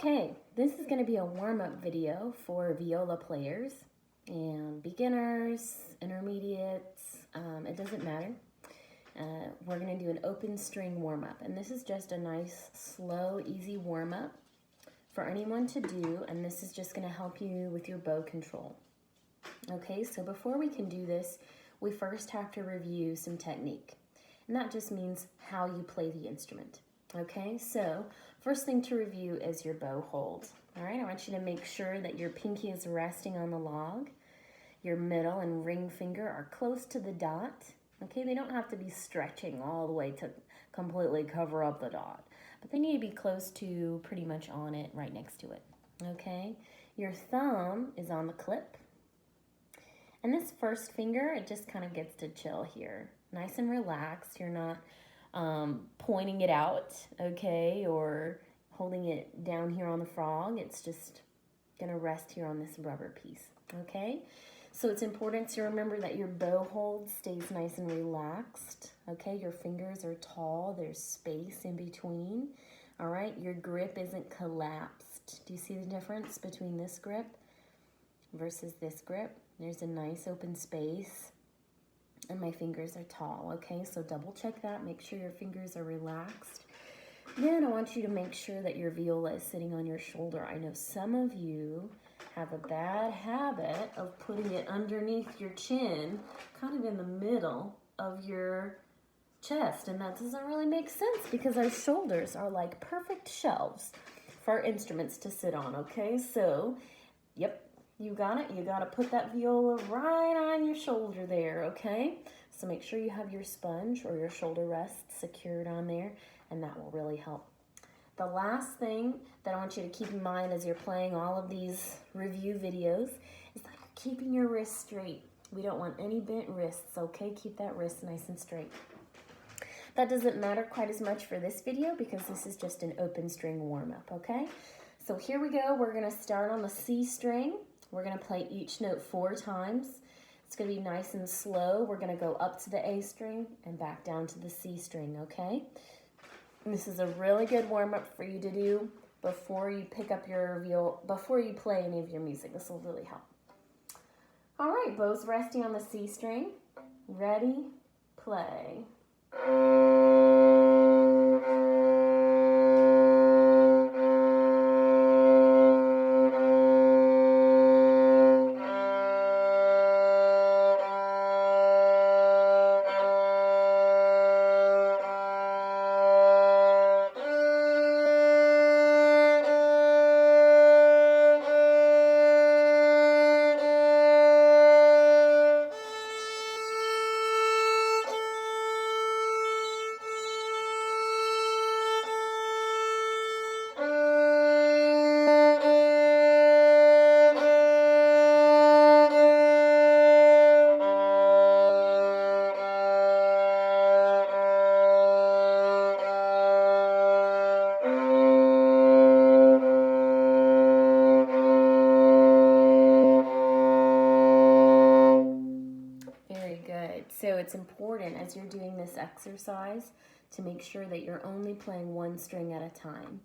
Okay, this is going to be a warm-up video for viola players and beginners, intermediates, it doesn't matter. We're going to do an open string warm-up, and this is just a nice, slow, easy warm-up for anyone to do, and this is just going to help you with your bow control. Okay, so before we can do this, we first have to review some technique, and that just means how you play the instrument. Okay, so first thing to review is your bow hold. All right, I want you to make sure that your pinky is resting on the log. Your middle and ring finger are close to the dot. Okay, they don't have to be stretching all the way to completely cover up the dot, but they need to be close to pretty much on it, right next to it. Okay, your thumb is on the clip. And this first finger, it just kind of gets to chill here. Nice and relaxed. You're not pointing it out, okay, or holding it down here on the frog. It's just gonna rest here on this rubber piece, okay? So it's important to remember that your bow hold stays nice and relaxed, okay? Your fingers are tall, there's space in between, all right? Your grip isn't collapsed. Do you see the difference between this grip versus this grip? There's a nice open space. And my fingers are tall, okay? So double check that, make sure your fingers are relaxed. Then I want you to make sure that your viola is sitting on your shoulder. I know some of you have a bad habit of putting it underneath your chin, kind of in the middle of your chest, and that doesn't really make sense because our shoulders are like perfect shelves for our instruments to sit on, okay? So, yep. You got it. You got to put that viola right on your shoulder there, okay? So make sure you have your sponge or your shoulder rest secured on there, and that will really help. The last thing that I want you to keep in mind as you're playing all of these review videos is that you're keeping your wrists straight. We don't want any bent wrists, okay? Keep that wrist nice and straight. That doesn't matter quite as much for this video because this is just an open string warm-up, okay? So here we go. We're going to start on the C string. We're going to play each note 4 times. It's going to be nice and slow. We're going to go up to the A string and back down to the C string, okay? And this is a really good warm-up for you to do before you pick up your viola, before you play any of your music. This will really help. All right, bows resting on the C string. Ready, play. So it's important as you're doing this exercise to make sure that you're only playing one string at a time.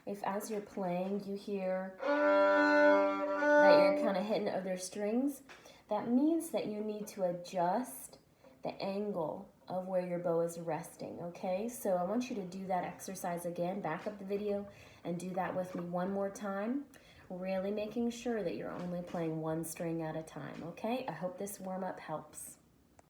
If as you're playing you hear that you're kind of hitting other strings, that means that you need to adjust the angle of where your bow is resting, okay? So I want you to do that exercise again, back up the video and do that with me one more time, really making sure that you're only playing one string at a time, okay? I hope this warm-up helps.